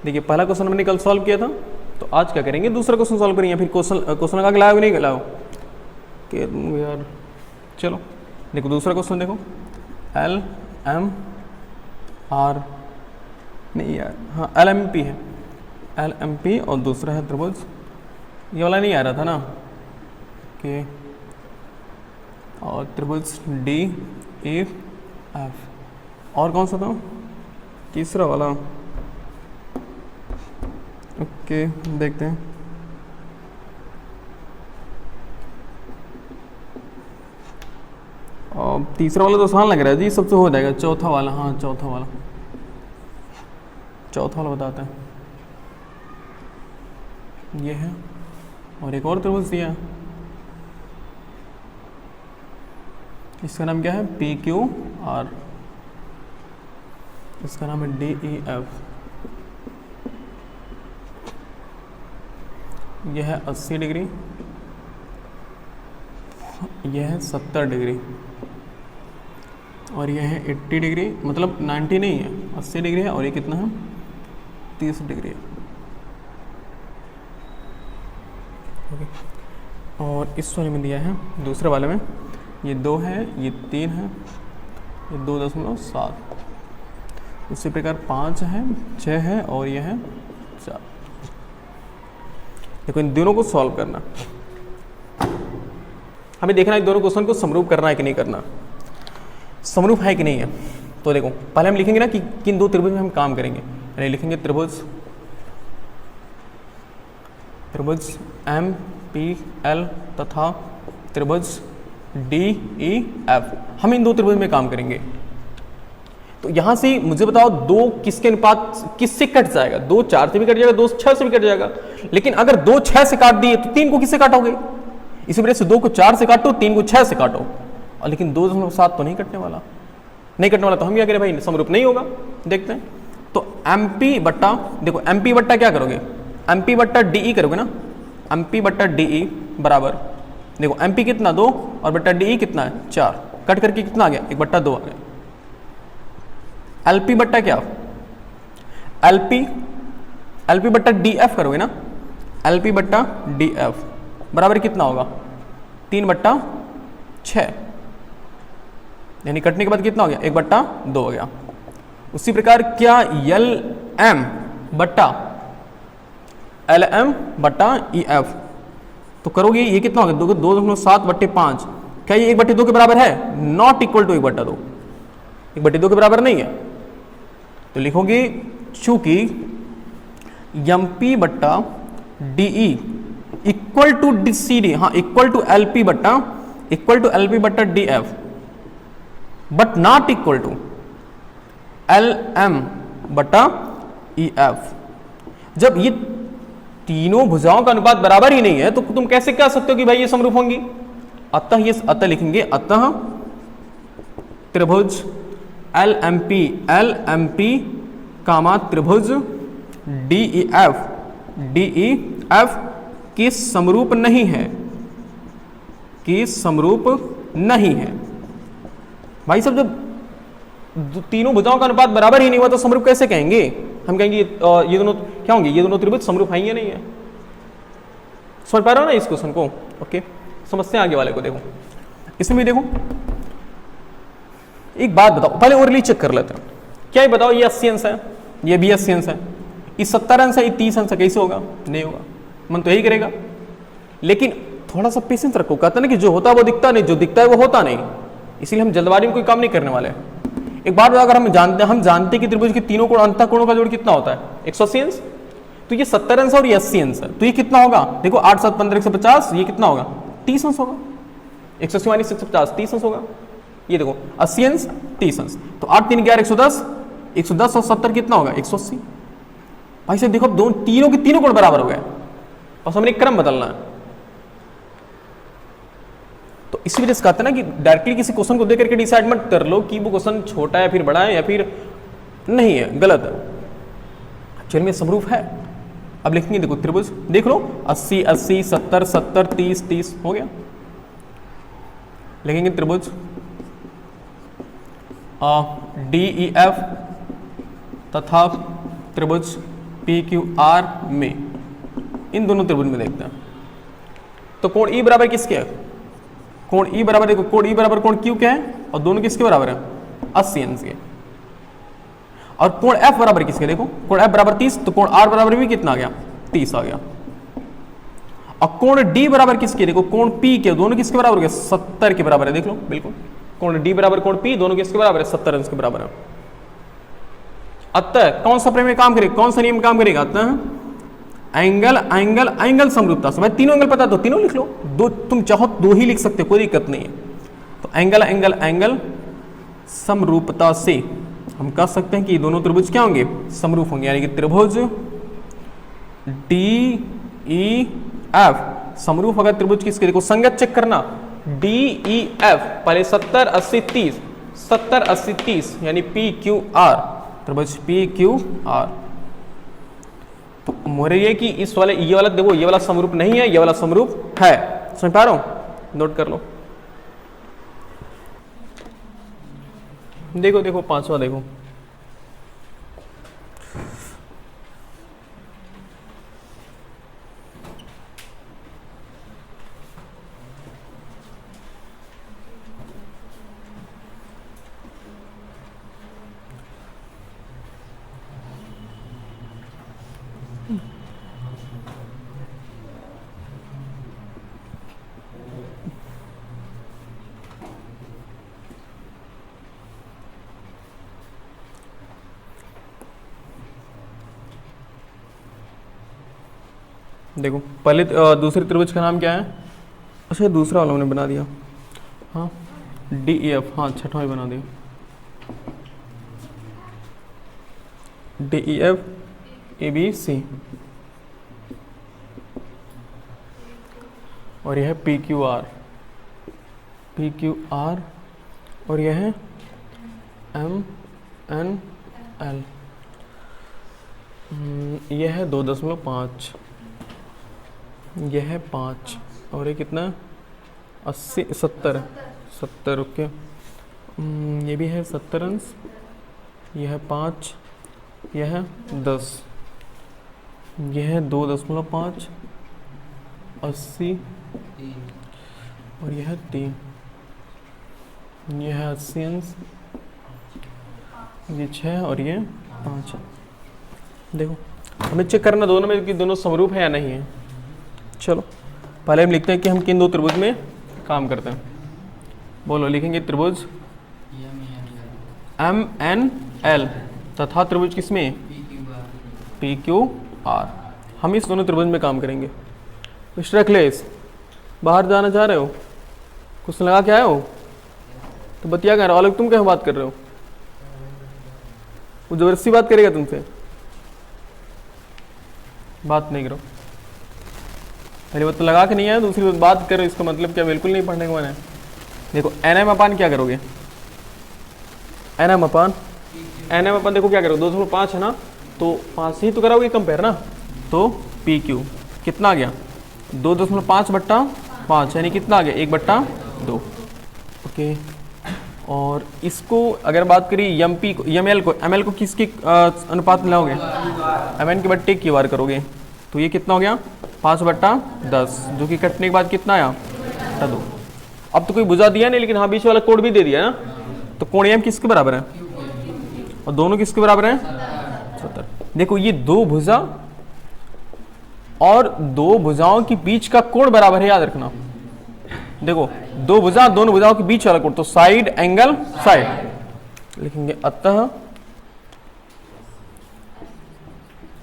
देखिए पहला क्वेश्चन हमने कल सॉल्व किया था, तो आज क्या करेंगे, दूसरा क्वेश्चन सॉल्व करेंगे। फिर क्वेश्चन का लाओ नहीं लाओ कि यार, चलो देखो दूसरा क्वेश्चन देखो, एल एम आर नहीं यार, हाँ एल एम पी है, एल एम पी और दूसरा है त्रिभुज, ये वाला नहीं आ रहा था ना कि, और त्रिभुज डी ई एफ, और कौन सा था तीसरा वाला, ओके देखते हैं। और तीसरा वाला तो आसान लग रहा है जी, सबसे हो जाएगा। चौथा वाला, हाँ चौथा वाला बताते हैं, ये है, और एक और त्रिभुज दिया है, इसका नाम क्या है, पी क्यू आर, इसका नाम है डी ई एफ, यह है 80 डिग्री, यह है 70 डिग्री, और यह है 80 डिग्री, मतलब 90 नहीं है, 80 डिग्री है, और ये कितना है 30 डिग्री है। ओके, और इस वाले में दिया है, दूसरे वाले में ये 2 है, ये 3 है, ये 2.7, उसी प्रकार 5 है, 6 है, और ये है 4। देखो इन दोनों को सॉल्व करना, हमें देखना है दोनों क्वेश्चन को समरूप करना है कि नहीं करना, समरूप है कि नहीं है। तो देखो पहले हम लिखेंगे ना कि किन दो त्रिभुज में हम काम करेंगे, यानी लिखेंगे त्रिभुज एम पी एल तथा त्रिभुज डी ई एफ, हम इन दो त्रिभुज में काम करेंगे। तो यहां से मुझे बताओ दो किसके अनुपात किससे कट जाएगा, 2 4 से भी कट जाएगा, 2 6 से भी कट जाएगा, लेकिन अगर 2 6 से काट दिए तो 3 को किससे काटोगे, इसी वजह से 2 को 4 से काटो, 3 को 6 से काटो, और लेकिन 2.7 तो नहीं कटने वाला, तो हम क्या करें भाई, समरूप नहीं होगा। देखते हैं, तो MP बट्टा, देखो MP बट्टा क्या करोगे, MP बट्टा DE करोगे ना, MP बट्टा DE बराबर, देखो MP कितना 2 और बट्टा DE कितना है 4, कट करके कितना आ गया 1/2 आ गया। LP बट्टा क्या, LP बट्टा DF करोगे ना, LP बट्टा DF बराबर कितना होगा 3/6, यानी कटने के बाद कितना हो गया 1/2 हो गया। उसी प्रकार क्या LM बट्टा EF, तो करोगे ये कितना हो गया 2.7/5, क्या ये 1/2 के बराबर है, नॉट इक्वल टू 1/2, 1/2 के बराबर नहीं है। तो लिखोगे चूंकि MP बट्टा DE इक्वल टू CD, हाँ इक्वल टू LP बट्टा DF, but not equal to LM बट्टा EF। जब ये तीनों भुजाओं का अनुपात बराबर ही नहीं है तो तुम कैसे कह सकते हो कि भाई ये समरूप होंगी। अतः लिखेंगे, अतः त्रिभुज LMP कामा त्रिभुज DEF की समरूप नहीं है, भाई सब जब तीनों भुजाओं का अनुपात बराबर ही नहीं हुआ तो समरूप कैसे कहेंगे, हम कहेंगे ये दोनों क्या होंगे, ये दोनों त्रिभुज समरूप है या नहीं है। समझ पा रहे हो ना इस क्वेश्चन को। ओके, समझते हैं आगे वाले को। देखो इसमें भी देखो, एक बात बताओ, पहले ओरली चेक कर लेते हैं। क्या ये बताओ, ये 80 अंश है, ये भी 80 अंश है, ये 70 अंश है, ये 30 अंश है, कैसे होगा, नहीं होगा, मन तो यही करेगा। लेकिन थोड़ा सा पेशेंस रखो, कहते ना कि जो होता है वो दिखता नहीं, जो दिखता है वो होता नहीं, इसीलिए हम जल्दबाजी में कोई काम नहीं करने वाले। एक बात बताओ, अगर हम जानते कि त्रिभुज के तीनों कोण अंतः कोणों का जोड़ कितना होता है 180 अंश, तो ये 70 अंश और ये 80 अंश है, तो ये कितना होगा, देखो 8 7 15 150, ये कितना होगा 30 अंश होगा, 180 माइनस 150 30 अंश होगा। ये देखो 80 अंश 30 अंश, तो 8 3 11 110 और 70 कितना होगा 180। भाई साहब देखो दोनों तीनों के तीनों कोण बराबर हो गए, बस हमने क्रम बदलना है। तो इसी वजह से कहते हैं ना कि डायरेक्टली किसी क्वेश्चन को देख करके डिसाइड मत कर लो कि वो क्वेश्चन छोटा है फिर बड़ा है या फिर नहीं है, गलत है। एक्चुअली में समरूप है। अब लिखेंगे, देखो त्रिभुज देख लो 80 80 70 70 30 30 हो गया। लिखेंगे त्रिभुज DEF तथा त्रिभुज पी क्यू आर में, इन दोनों त्रिभुज में देखते हैं। तो कोण ई बराबर किसके है? कोण ई बराबर, देखो कोण ई बराबर कोण क्यू क्या है, और दोनों किसके बराबर है? 80 अंश के। और कोण एफ बराबर किसके, देखो कोण एफ बराबर 30, तो कोण आर बराबर भी कितना आ गया? 30 आ गया। और कोण डी बराबर किसके, देखो कोण पी के, दोनों किसके बराबर हो गए? 70 के बराबर है, देख लो बिल्कुल। कोण डी बराबर कोण पी, दोनों किसके बराबर है? 70 अंश के बराबर है। अतः कौन सा प्रमेय काम करेगा, कौन सा नियम काम करेगा? अतः एंगल एंगल एंगल समरूपता से, भाई तीनों एंगल पता तो तीनों लिख लो, दो तुम चाहो दो ही लिख सकते हो, कोई दिक्कत नहीं है। तो एंगल एंगल एंगल समरूपता से हम कह सकते हैं कि दोनों त्रिभुज क्या होंगे? समरूप होंगे, यानी कि त्रिभुज डी ई एफ समरूप अगर त्रिभुज किसके, देखो संगत चेक करना, डी ई एफ पहले 70 80 30, 70 80 30 यानी पी क्यू आर, त्रिभुज पी क्यू आर। तो मोरे ये कि इस वाले, ये वाला देखो, ये वाला समरूप नहीं है, ये वाला समरूप है, समझ पा रहा हूं? नोट कर लो। देखो देखो पांचवा देखो, देखो पहले दूसरे त्रिभुज का नाम क्या है? अच्छा दूसरा वाला हमने बना दिया, हाँ डी ई एफ, हाँ छठवां ही बना दिया, D E F A B C, और यह है P Q R, P Q R, और यह है एम एन एल, यह है 2.5, यह है 5, और ये कितना? 80 70 70, ओके। ये भी है 70 अंश, यह है 5, यह है 10, यह है 2.5, 80, और यह है 3, यह है 80 अंश, ये 6 और ये 5। देखो हमें चेक करना दोनों में कि दोनों समरूप है या नहीं है। चलो पहले हम लिखते हैं कि हम किन दो त्रिभुज में काम करते हैं। बोलो, लिखेंगे त्रिभुज एम एन एल तथा त्रिभुज किसमें? P Q are. हम इस दोनों त्रिभुज में काम करेंगे। मिस्टर अखिलेश, बाहर जाना चाह रहे हो? कुछ लगा के आए हो तो बतिया कर रहा हो, तुम क्या बात कर रहे हो? वो जबरदस्ती बात करेगा तुमसे? बात नहीं करो। पहली बात तो लगा के नहीं आया, दूसरी बात करो, इसका मतलब क्या बिल्कुल नहीं पढ़ने का मन है? देखो एन एम अपान क्या करोगे? एन एम अपान देखो क्या करोगे? 2.5 है ना, तो 5 ही तो कराओगे कंपेयर ना, तो पी क्यू कितना आ गया? 2.5/5 यानी कितना आ गया? 1/2। ओके, और इसको अगर बात करी एम पी को, एम एल को किसके अनुपात में लाओगे? एम एन के बट्टे की बार करोगे, तो ये कितना हो गया? 5/10, जो कि कटने के बाद कितना आया? 2। अब तो कोई बुझा दिया नहीं, लेकिन हाँ बीच वाला कोड भी दे दिया ना। तो कोण एम किसके बराबर है? और दोनों किसके बराबर हैं? 70। देखो ये दो भुजा और दो भुजाओं के बीच का कोण बराबर है, याद रखना। देखो दो भुजा, दोनों भुजाओं के बीच वाला कोण, तो साइड एंगल साइड लिखेंगे।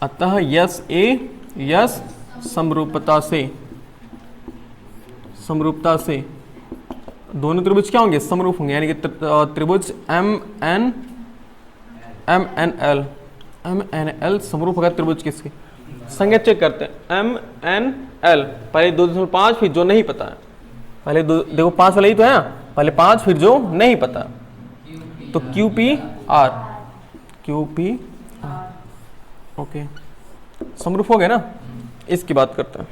अतः यस ए यस समरूपता से दोनों त्रिभुज क्या होंगे? समरूप होंगे, यानी कि त्रिभुज एम एन एल समरूप होगा त्रिभुज किसके? संज्ञा चेक करते हैं। एम एन एल पहले 2.5, फिर जो नहीं पता है, पहले देखो 5 वाला ही तो है, पहले 5 फिर जो नहीं पता, तो क्यू पी आर, ओके समरूप हो गए ना। इसकी बात करते हैं।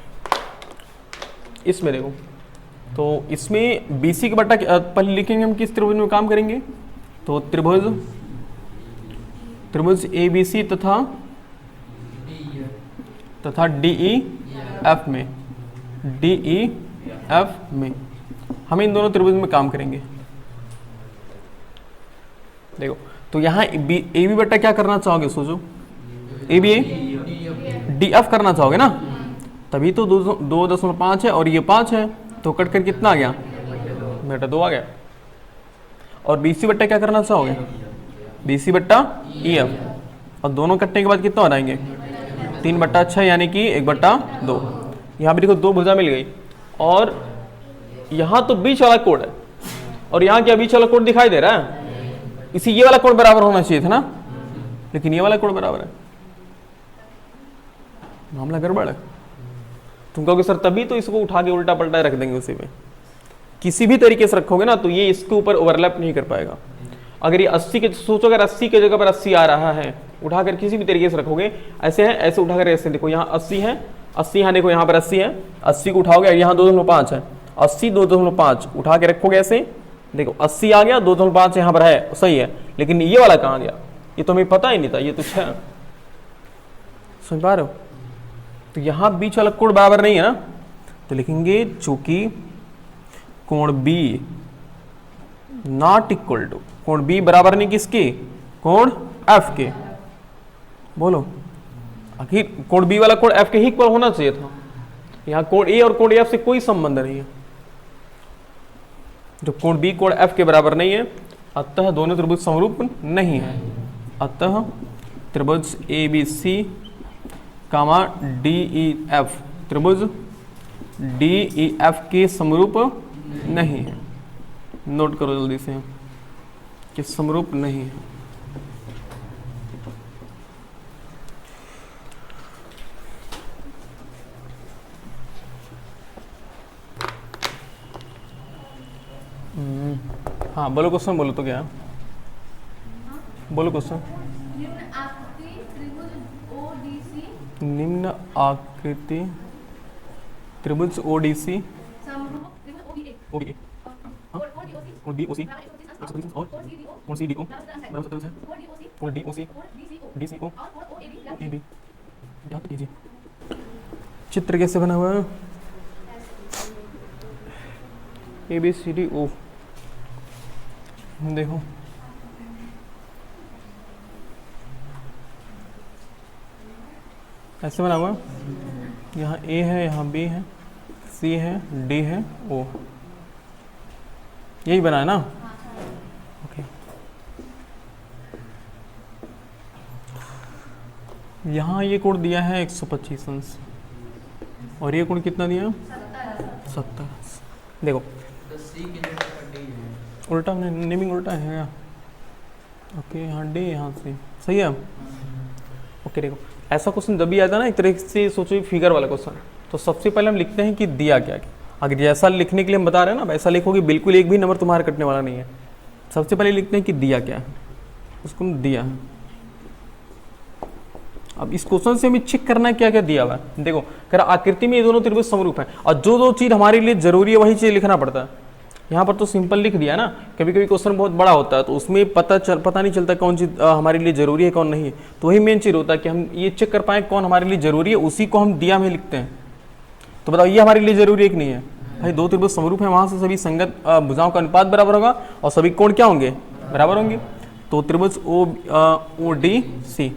इसमें देखो, तो इसमें बीसी के बट्टा पहले लिखेंगे हम किस त्रिभुज में काम करेंगे? तो त्रिभुज ए बी सी तथा तथा डी ई एफ में, डी ई एफ में हम इन दोनों त्रिभुज में काम करेंगे। देखो तो यहाँ ए बी बट्टा क्या करना चाहोगे, सोचो, ए बी डी एफ करना चाहोगे ना, तभी तो 2.5 है और ये 5 है, तो कट कर कितना आ गया बेटा 2 आ गया। और बी सी बट्टा क्या करना चाहोगे, बी सी बट्टा ई एफ, और दोनों कटने के बाद कितना हो जाएंगे 3/6 यानी कि 1/2। यहाँ पे देखो 2 भुजा मिल गई, और यहाँ तो बीच वाला कोण है, और यहाँ क्या बीच वाला कोण दिखाई दे रहा है, इसी ये वाला कोण बराबर होना चाहिए था ना, लेकिन ये वाला कोण बराबर है, मामला गड़बड़ है। तुम कहोगे सर तभी तो इसको उठा के उल्टा पलटा रख देंगे उसी पे, किसी भी तरीके से रखोगे ना तो ये इसके ऊपर ओवरलैप नहीं कर पाएगा। अगर ये 80 के, सोचो अगर 80 के जगह पर 80 आ रहा है, उठाकर किसी भी तरीके से रखोगे, ऐसे है, ऐसे उठाकर ऐसे, देखो यहाँ 80 है, 80 यहाँ देखो यहाँ पर 80 है, 80 को उठाओगे, यहाँ 2.5 है, 80 2.5 उठा के रखोगे ऐसे, देखो 80 आ गया, 2.5 यहाँ पर है, सही है, लेकिन ये वाला कहाँ गया, ये तो हमें पता ही नहीं था, ये तो 6 है, समझ पा रहे हो। तो यहाँ बीच वाला कोण बराबर नहीं है ना, तो लिखेंगे चूंकि कोण B नॉट इक्वल टू, कोण B बराबर नहीं किसके, कोण F के। बोलो आखिर कोण B वाला कोण F के ही इक्वल होना चाहिए था, यहाँ कोण A और कोण F से कोई संबंध नहीं है, जो कोण B कोण F के बराबर नहीं है, अतः दोनों त्रिभुज समरूप नहीं है, अतः त्रिभुज ABC कामा DEF, त्रिभुज DEF के समरूप नहीं है। नोट करो जल्दी से कि समरूप नहीं है। हाँ बोलो क्वेश्चन, बोलो तो क्या, बोलो क्वेश्चन। निम्न आकृति त्रिभुज ODC और BOC और कोण CDO बराबर 70 है, कोण DOC DCO AB, याद कीजिए चित्र कैसे बना हुआ है, ABCDO, देखो ऐसे बना हुआ, यहाँ A है, यहाँ B है, C है, D है, O, यही बना है ना, ओके। यहाँ ये कोण दिया है 125 अंश, और ये कोण कितना दिया 70। देखो उल्टा हमने नेमिंग उल्टा है क्या, ओके, यहाँ D यहाँ से सही है, ओके। देखो ऐसा क्वेश्चन जब भी आता है ना, एक तरह से सोचो फिगर वाला क्वेश्चन, तो सबसे पहले हम लिखते हैं कि दिया क्या क्या। अगर जैसा लिखने के लिए हम बता रहे हैं ना, वैसा लिखोगे बिल्कुल एक भी नंबर तुम्हारा कटने वाला नहीं है। सबसे पहले लिखते हैं कि दिया क्या है, उसको दिया है। अब इस क्वेश्चन से हमें चेक करना है क्या क्या दिया हुआ है। देखो कह रहा आकृति में ये दोनों त्रिभुज समरूप है, और जो जो चीज हमारे लिए जरूरी है वही चीज लिखना पड़ता है। यहाँ पर तो सिंपल लिख दिया ना, कभी कभी क्वेश्चन बहुत बड़ा होता है तो उसमें पता नहीं चलता कौन चीज हमारे लिए जरूरी है कौन नहीं है। तो वही मेन चीज होता है कि हम ये चेक कर पाए कौन हमारे लिए जरूरी है, उसी को हम दिया में लिखते हैं। तो बताओ ये हमारे लिए जरूरी है कि नहीं है भाई, दो त्रिभुज समरूप है, वहां से सभी संगत भुजाओं का अनुपात बराबर होगा और सभी कोण क्या होंगे, बराबर होंगे। तो त्रिभुज ODC,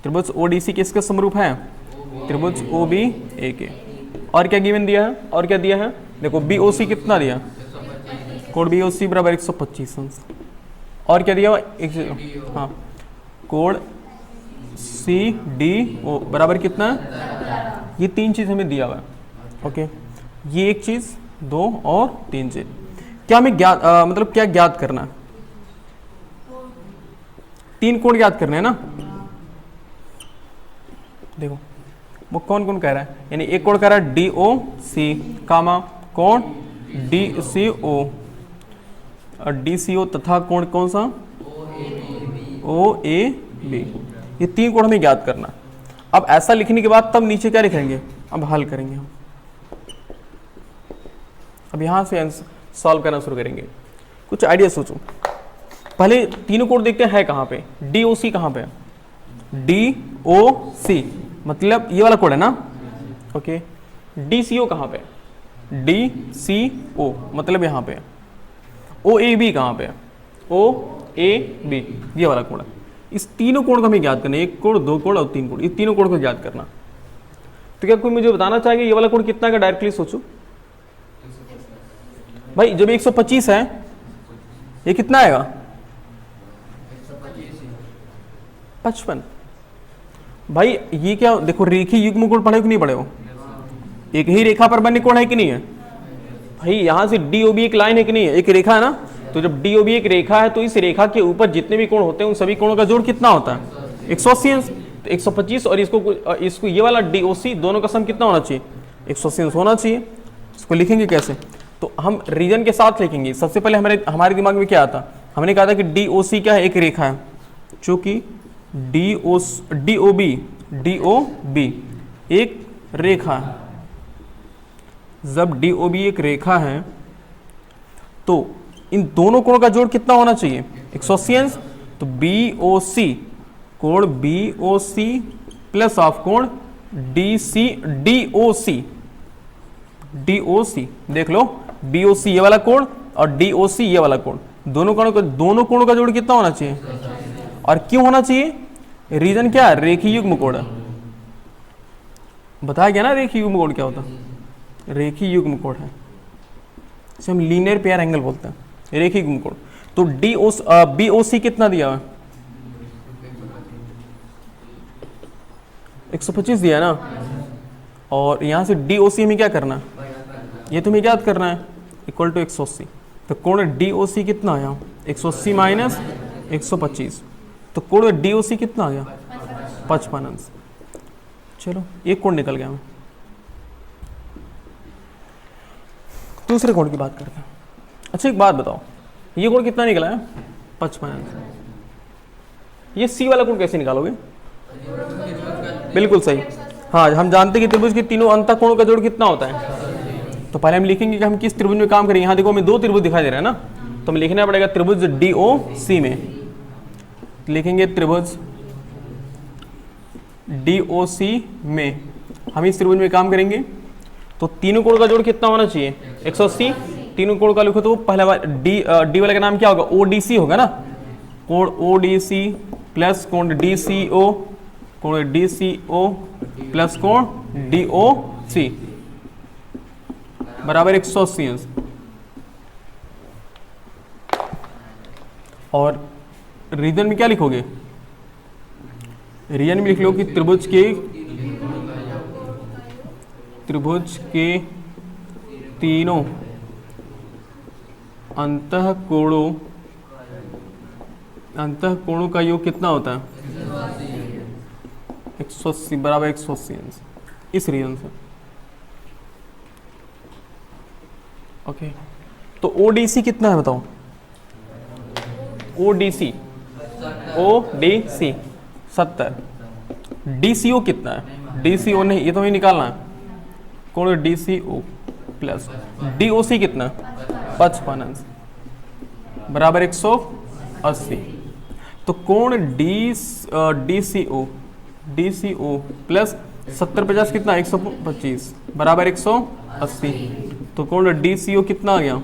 त्रिभुज ODC किसके समरूप है, त्रिभुज OBA के। और क्या गिवन दिया है, और क्या दिया है, देखो BOC कितना दिया, कोण BOC बराबर 125 अंश। और क्या दिया हुआ, हाँ कोण CDO बराबर कितना, ये तीन चीज हमें दिया हुआ है, ओके। ये एक चीज, दो और तीन चीज। क्या हमें ज्ञात मतलब क्या ज्ञात करना है, तीन कोण ज्ञात करने हैं ना। देखो वो कौन कौन कह रहा है, यानी एक कोण कह रहा है DOC कामा कोण DCO और DCO तथा कोण कौन सा OAB। ये तीन कोण हमें ज्ञात करना। अब ऐसा लिखने के बाद तब नीचे क्या लिखेंगे, अब हल करेंगे हम। अब यहां से सॉल्व करना शुरू करेंगे। कुछ आइडिया सोचो, पहले तीनों कोण देखते हैं कहां पे, DOC कहां पे, DOC मतलब ये वाला कोड है ना। ओके, DCO कहाँ पे? DCO मतलब यहाँ पे। OAB कहाँ पे? OAB ये वाला कोड है। इस तीनों कोड को हमें याद करना है, एक कोड, दो कोड और तीन कोड, ये तीनों कोड को याद करना। तो क्या कोई मुझे बताना चाहेगा ये वाला कोड कितना का? डायरेक्टली सोचो भाई, जब 125 है ये कितना आएगा? 55। भाई ये क्या देखो, रेखीय युग्म कोड पढ़े कि नहीं पढ़े हो? एक ही रेखा पर बने कोड है कि नहीं है? भाई यहां से DOB एक लाइन है कि नहीं है? एक रेखा है ना, तो जब DOB एक रेखा है तो इस रेखा के ऊपर जितने भी कोण होते हैं उन सभी कोणों का जोड़ कितना होता है? 180 अंश। तो 125 और इसको ये वाला DOC दोनों का सम कितना होना चाहिए? 180 अंश होना चाहिए। इसको लिखेंगे कैसे? तो हम रीजन के साथ लिखेंगे। सबसे पहले हमारे दिमाग में क्या आता? हमने कहा था कि DOC क्या है? एक रेखा है, जो कि DOB एक रेखा है। जब DOB एक रेखा है तो इन दोनों कोणों का जोड़ कितना होना चाहिए? 180 अंश। तो BOC कोण BOC प्लस ऑफ कोण DOC देख लो, BOC ये वाला कोण और DOC ये वाला कोण, दोनों कोणों का जोड़ कितना होना चाहिए? और क्यों होना चाहिए? रीजन क्या है? रेखीय युग्म कोण है। बताया गया ना रेखीय युग्म कोण क्या होता है? रेखीय युग्म कोण है, इसे हम लीनियर पेयर एंगल बोलते हैं, रेखीय युग्म कोण। तो BOC कितना दिया है? 125 दिया ना, और यहां से DOC हमें क्या करना है? ये तुम्हें याद करना है, इक्वल टू 180। तो कोण DOC कितना आया? 180 माइनस 125। तो कोण DOC कितना आ गया? 55 अंश। चलो एक कोण निकल गया। मैं दूसरे कोण की बात करते हैं। अच्छा एक बात बताओ, ये कोण कितना निकला है? 55 अंश। ये C वाला कोण कैसे निकालोगे? बिल्कुल सही, हाँ हम जानते हैं कि त्रिभुज के तीनों अंतः कोणों का जोड़ कितना होता है। तो पहले हम लिखेंगे कि हम किस त्रिभुज में काम करेंगे। यहाँ देखो हमें दो त्रिभुज दिखाई दे रहे हैं ना, तो हमें लिखना पड़ेगा त्रिभुज DOC में। लिखेंगे त्रिभुज DOC में हम इस त्रिभुज में काम करेंगे। तो तीनों कोण का जोड़ कितना होना चाहिए? 180। तीनों कोण का लिखो तो पहला D वाले का नाम क्या होगा? ODC होगा ना। कोण ODC प्लस कोण DCO, कोण DCO प्लस कोण DOC बराबर 180 अंश। और रीजन में क्या लिखोगे? रीजन में लिख लो कि त्रिभुज के तीनों अंतः कोणों का योग कितना होता है? 180 बराबर 180 अंश। इस रीजन से ओके। तो ODC कितना है बताओ? ODC 70। DCO कितना है? DCO नहीं, ये तो हमें निकालना है। कोण DCO प्लस DOC कितना? 55 अंश बराबर 180। तो कोण DCO प्लस 70 50 कितना? 125 बराबर 180। तो कोण DCO कितना आ गया?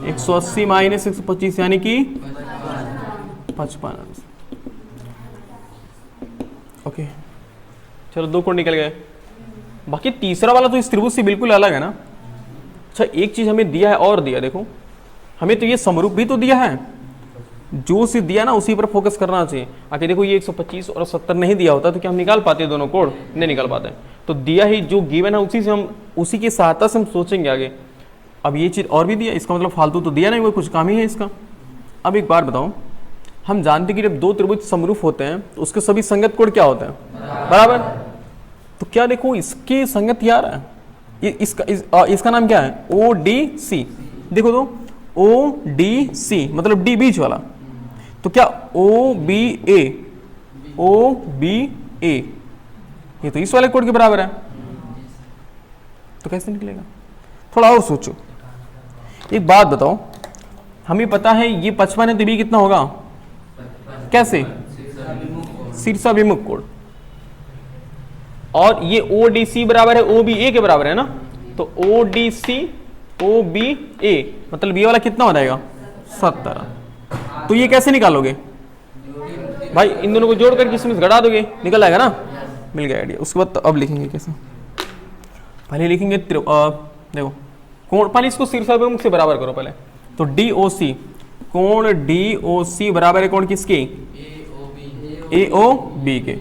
180 माइनस 125 यानी कि 55 अंश। ओके चलो दो कोण निकल गए। बाकी तीसरा वाला तो इस त्रिभुज से बिल्कुल अलग है ना। अच्छा एक चीज हमें दिया है और दिया, देखो हमें तो ये समरूप भी तो दिया है, जो से दिया ना उसी पर फोकस करना चाहिए। आगे देखो ये 125 और 70 नहीं दिया होता तो क्या हम निकाल पाते? दोनों कोण नहीं निकाल पाते। तो दिया ही जो गिवन है उसी की सहायता से हम सोचेंगे आगे। अब ये चीज और भी दिया, इसका मतलब फालतू तो दिया नहीं, वो कुछ काम ही है इसका। अब एक बार बताओ, हम जानते हैं कि जब दो त्रिभुज समरूप होते हैं तो उसके सभी संगत कोण क्या होते हैं? बराबर। तो क्या देखो इसके संगत यार है, इसका नाम क्या है? ODC। देखो तो ODC मतलब D बीच वाला। तो क्या OBA ये तो इस वाले कोण के बराबर है। तो कैसे निकलेगा? थोड़ा और सोचो। एक बात बताओ, हमें पता है ये 55 है तो B कितना होगा? कैसे? शीर्षाभिमुख कोण। और ये ODC बराबर है OBA के बराबर है ना, तो ODC OBA मतलब ये वाला कितना हो जाएगा 70। तो ये कैसे निकालोगे भाई, इन दोनों को जोड़ करके इसमें घटा दोगे, निकल आएगा ना, मिल गया आइडिया। उसके बाद तो अब लिखेंगे कैसे, पहले लिखेंगे देखो कोण, पहले इसको शीर्षाभिमुख से बराबर करो पहले, तो DOC कोण DOC बराबर है कोण किसके, AOB के।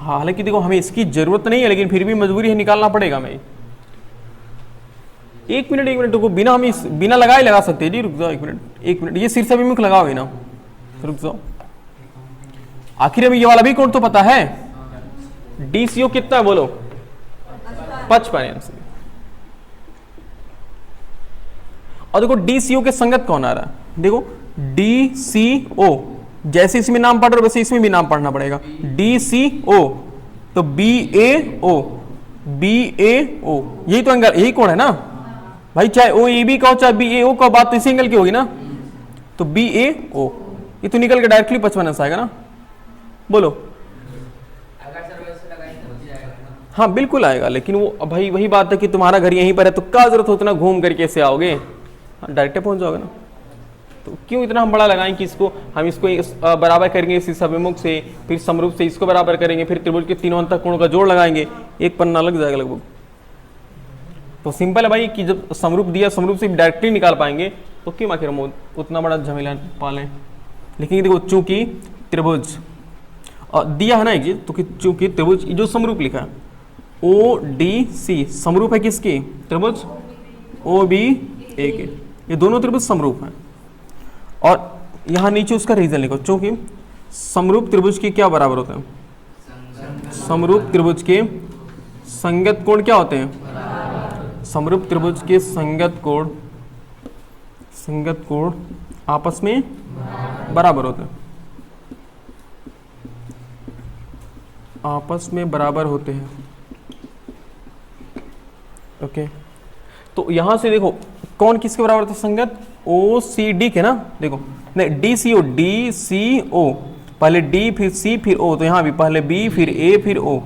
हालांकि देखो हमें इसकी जरूरत नहीं है, लेकिन फिर भी मजबूरी है, निकालना पड़ेगा हमें। एक मिनट रुको, बिना हम इस बिना लगाए लगा सकते हैं जी, रुक जाओ एक मिनट, ये शीर्षाभिमुख लगाओगे ना, रुक जाओ। आखिर हमें ये वाला भी कोण तो पता है, DCO कितना है बोलो 55। और देखो DCO के संगत कौन आ रहा है, देखो DCO, जैसे इसमें नाम पढ़ रहे हो वैसे इसमें भी नाम पढ़ना पड़ेगा, DCO तो BAO यही तो एंगल, यही कोण है ना भाई, चाहे OAB का हो चाहे BAO का, बात तो इसी एंगल की होगी ना, तो BAO ये तो निकल के डायरेक्टली 55 आएगा ना, बोलो। हाँ बिल्कुल आएगा, लेकिन वो भाई वही बात है कि तुम्हारा घर यहीं पर है, तो क्या जरूरत हो इतना घूम करके कैसे आओगे, डायरेक्ट पहुंच जाओगे ना। तो क्यों इतना हम बड़ा लगाएं कि इसको हम इसको बराबर करेंगे इस शीर्षाभिमुख से, फिर समरूप से इसको बराबर करेंगे, फिर त्रिभुज के तीनों अंतः कोणों का जोड़ लगाएंगे, एक पन्ना लग जाएगा लगभग। तो सिंपल है भाई कि जब समरूप दिया, समरूप से डायरेक्टली निकाल पाएंगे, तो क्यों आखिर हम उतना बड़ा झमेला पालें। लेकिन देखो चूंकि त्रिभुज दिया है ना एक चीज, तो चूंकि त्रिभुज जो समरूप लिखा है ODC समरूप है किसकी, त्रिभुज OBA के, ये दोनों त्रिभुज समरूप हैं। और यहां नीचे उसका रीजन लिखो, चूंकि समरूप त्रिभुज के क्या बराबर होते हैं, समरूप त्रिभुज के संगत कोण क्या होते हैं, समरूप त्रिभुज के संगत कोण आपस में बराबर होते हैं, आपस में बराबर होते हैं। ओके तो यहां से देखो कौन किसके बराबर था, संगत OCD के ना, देखो नहीं DCO पहले D फिर C फिर O, तो यहां भी पहले B फिर A फिर O,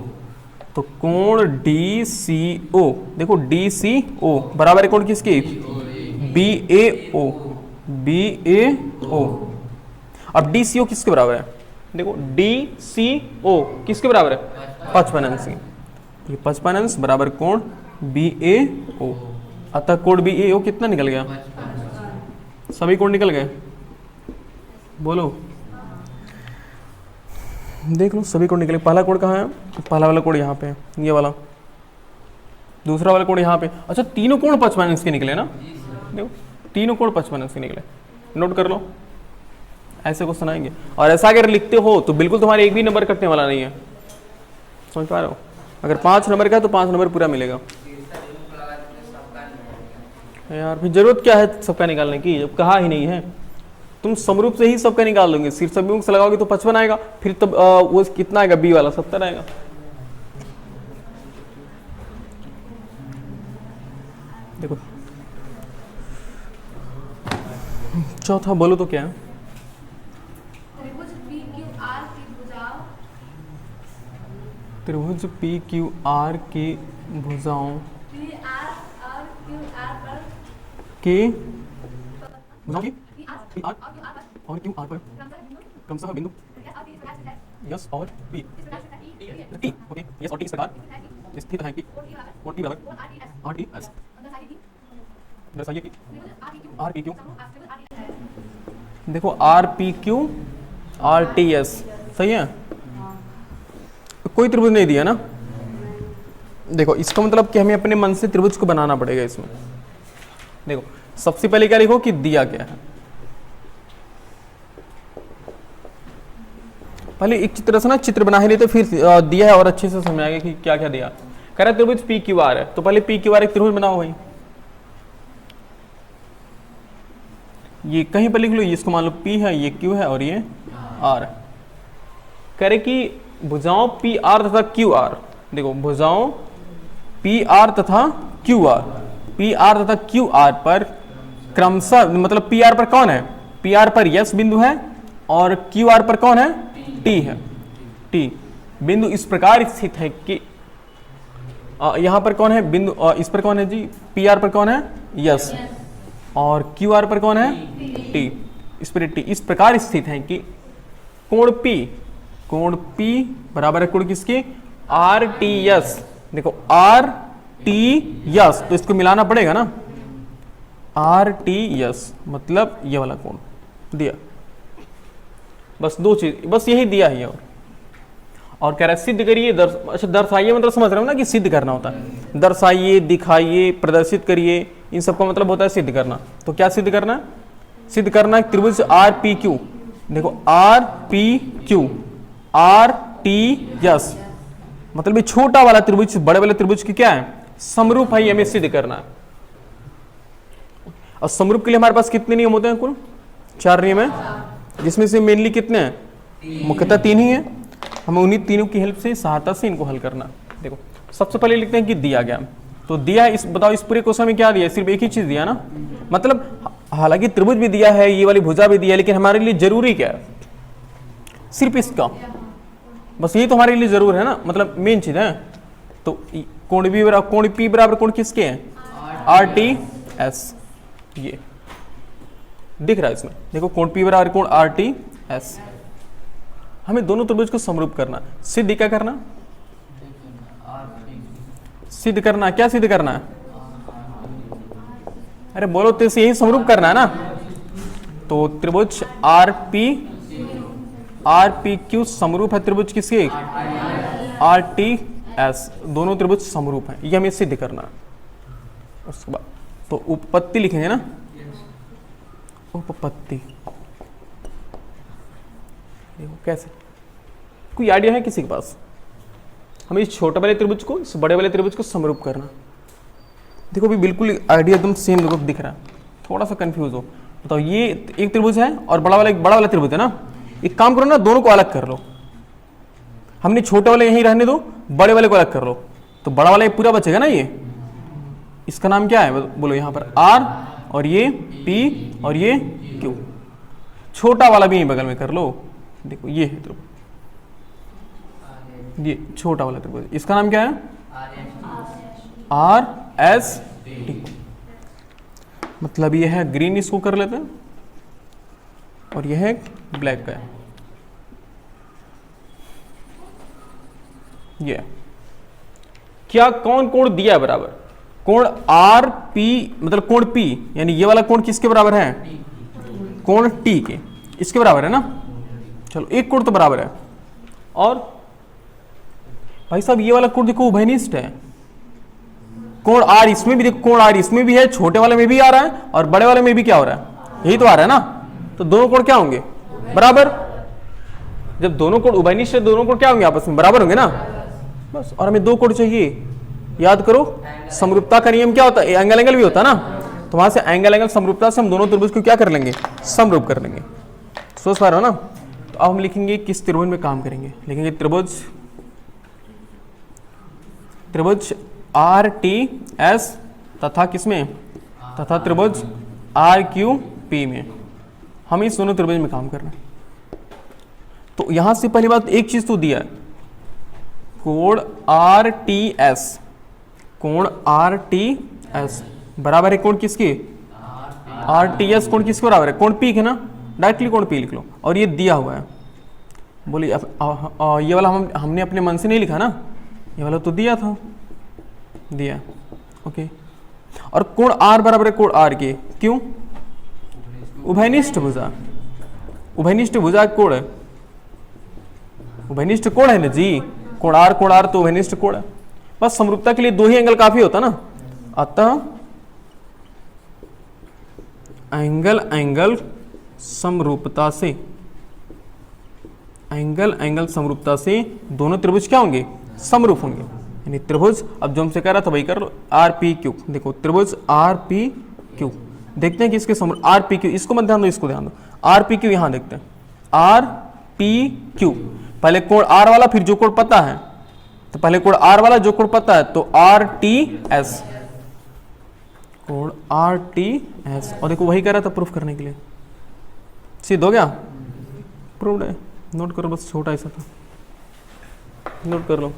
तो कोण DCO देखो DCO बराबर है कोण किसकी, BAO। अब DCO किसके बराबर है, देखो DCO किसके बराबर है 55 अंश की, ये 55 अंश बराबर कोण BAO। अतः कोण BAO कितना निकल गया, सभी कोण निकल गए, बोलो देख लो सभी कोण निकले। पहला कोण कहाँ है, पहला वाला कोण यहाँ पे है, ये वाला, दूसरा वाला कोण यहाँ पे, अच्छा तीनों कोण 55 अंश के निकले ना, देखो तीनों कोण 55 अंश के निकले, नोट कर लो। ऐसे क्वेश्चन आएंगे, और ऐसा अगर लिखते हो तो बिल्कुल तुम्हारे एक भी नंबर कटने वाला नहीं है, समझ पा रहे हो। अगर 5 नंबर का है तो 5 नंबर पूरा मिलेगा यार, फिर जरूरत क्या है सबका निकालने की, जब कहा ही नहीं है। तुम समरूप से ही सबका निकाल दोगे, शीर्षाभिमुख से लगाओगे तो 55 आएगा, फिर तब वो कितना आएगा, बी वाला 70 आएगा। देखो चौथा बोलो तो क्या है, त्रिभुज PQR की भुजाओं के भुजाओं की PR और QR पर क्रमशः बिंदु यस और B T ओके यस और T इस प्रकार स्थित है कि और T बराबर RTS दर्शाइए कि RPQ देखो RPQ RTS सही है, कोई त्रिभुज नहीं दिया ना। देखो इसका मतलब कि हमें अपने मन से त्रिभुज को बनाना पड़ेगा इसमें। देखो सबसे पहले क्या लिखो कि दिया क्या है, पहले एक चित्र से ना चित्र बना ही लेते फिर दिया है और अच्छे से समझ आएगा कि क्या क्या दिया। कह रहा त्रिभुज PQR है, तो पहले PQR एक त्रिभुज बनाओ भाई, ये कहीं पर लिख लो, इसको मान लो P है, ये Q है और ये R। कह रहे कि भुजाओं PR तथा QR, देखो भुजाओं PR तथा QR पर क्रमशः, मतलब PR पर कौन है, PR पर यस बिंदु है और QR पर कौन है, T है। T बिंदु इस प्रकार स्थित है कि यहाँ पर कौन है बिंदु, इस पर कौन है जी, पी आर पर कौन है, यस, और क्यू आर पर कौन है, टी, इस पर टी। इस प्रकार स्थित है कि कोण P बराबर है कोण किसके, आर टी यस। देखो आर टी यस, तो इसको मिलाना पड़ेगा ना, आर टी यस मतलब ये वाला कोण दिया। बस दो चीज, बस यही दिया है। और कह रहा है सिद्ध करिए, अच्छा दर्शाइए मतलब समझ रहे हो ना कि सिद्ध करना होता है। दर्शाइए, दिखाइए, प्रदर्शित करिए, इन सबका मतलब होता है सिद्ध करना। तो क्या सिद्ध करना है, सिद्ध करना है त्रिभुज आर पी क्यू। देखो are P Q, R T yes मतलब ये छोटा वाला त्रिभुज बड़े वाले त्रिभुज की क्या है, समरूप है, हमें सिद्ध करना है। और समरूप के लिए हमारे पास कितने नियम होते हैं, कुल 4 नियम है, जिसमें से मेनली कितने हैं, मुख्यतः 3 ही है। हमें उन्हीं तीनों की हेल्प से, सहायता से इनको हल करना। देखो सबसे पहले लिखते हैं कि दिया गया, तो दिया है, इस बताओ इस पूरे क्वेश्चन में क्या दिया है, सिर्फ एक ही चीज दिया ना, मतलब हालांकि त्रिभुज भी दिया है, ये वाली भुजा भी दिया है, लेकिन हमारे लिए जरूरी क्या है, सिर्फ इसका, बस यही तो हमारे लिए जरूर है ना, मतलब मेन चीज है। तो कोण बी बराबर कोण पी बराबर कोण किसके हैं, आर टी एस, ये दिख रहा है इसमें। देखो कोण पी बराबर कोण आर टी एस, हमें दोनों त्रिभुज को समरूप करना। सिद्ध क्या करना, सिद्ध करना, क्या सिद्ध करना है, अरे बोलो तो इसे यही समरूप करना है ना। तो त्रिभुज आर पी क्यू समरूप है त्रिभुज किसके, आर टी एस, दोनों त्रिभुज समरूप है, ये हमें सिद्ध करना है। उसके बाद तो उपपत्ति लिखेंगे ना, उपपत्ति देखो कैसे, कोई आइडिया है किसी के पास, हमें इस छोटे वाले त्रिभुज को इस बड़े वाले त्रिभुज को समरूप करना। देखो भी बिल्कुल आइडिया एकदम सेम देखो दिख रहा है, थोड़ा सा कंफ्यूज हो, बताओ ये एक त्रिभुज है और बड़ा वाला त्रिभुज है ना, एक काम करो ना, दोनों को अलग कर लो, हमने छोटे वाले यहीं रहने दो, बड़े वाले को अलग कर लो, तो बड़ा वाला ये पूरा बचेगा ना, ये इसका नाम क्या है बोलो, यहाँ पर आर और ये पी और ये क्यू, छोटा वाला भी यहीं बगल में कर लो। देखो ये है त्रिभुज, ये छोटा वाला त्रिभुज, इसका नाम क्या है, आर एस टी, मतलब ये है ग्रीन, इसको कर लेते हैं, और यह है ब्लैक का है, ये क्या कौन कोण दिया है बराबर, कोण आर पी मतलब कोण पी, यानी ये वाला कोण किसके बराबर है, कोण टी के, इसके बराबर है ना। चलो एक कोण तो बराबर है, और भाई साहब ये वाला कोण देखो उभयनिष्ठ है, कोण आर इसमें भी देखो, कोण आर इसमें भी है, छोटे वाले में भी आ रहा है और बड़े वाले में भी क्या हो रहा है, यही तो आ रहा है ना, तो दोनों कोण क्या होंगे, बराबर। जब दोनों कोण उभयनिष्ठ है, दोनों कोण क्या होंगे, आपस में बराबर होंगे ना, बस। और हमें 2 कोण चाहिए, याद करो समरूपता का नियम क्या होता है, एंगल भी होता है ना, तो वहां से एंगल समरूपता से हम दोनों त्रिभुज को क्या कर लेंगे, समरूप कर लेंगे। सोच पा रहे हो ना। तो अब हम लिखेंगे किस त्रिभुज में काम करेंगे, लिखेंगे त्रिभुज आर टी एस तथा किसमें, तथा त्रिभुज आर क्यू पी में, हम इस दोनों त्रिभुज में काम करना है। तो यहां से पहली बात एक चीज तो दिया है, कोण आर टी एस, कोण आर टी एस बराबर है कोण किसके, आर टी एस कोण किसके बराबर है, कोण पी के ना, डायरेक्टली कोण पी लिख लो। और ये दिया हुआ है, बोलिए ये वाला हमने अपने मन से नहीं लिखा ना, ये वाला तो दिया था, दिया ओके। और कोण आर बराबर है कोण आर के, क्यों, उभयनिष्ठ भुजा, उभयनिष्ठ भुजा कोण है, उभयनिष्ठ कोण है ना जी, कोण आर तो उभयनिष्ठ कोण है। बस समरूपता के लिए 2 ही एंगल काफी होता ना, अतः एंगल समरूपता से, एंगल समरूपता से दोनों त्रिभुज क्या होंगे, समरूप होंगे। यानी त्रिभुज, अब जो हमसे कह रहा था वही कर लो, आर पी क्यू, देखो त्रिभुज आर पी क्यू, देखते हैं कि इसके समरूप आर पी क्यू, इसको मत ध्यान दो, इसको ध्यान दो, आर पी क्यू यहां देखते हैं, आर पी क्यू, पहले कोण आर वाला फिर जो कोण पता है, तो पहले कोण आर वाला जो कोण पता है, तो आर टी एस, कोण आर टी एस, और देखो वही कह रहा था प्रूफ करने के लिए, सिद्ध हो गया, प्रूव्ड है। नोट करो, बस छोटा ऐसा था, नोट कर लो।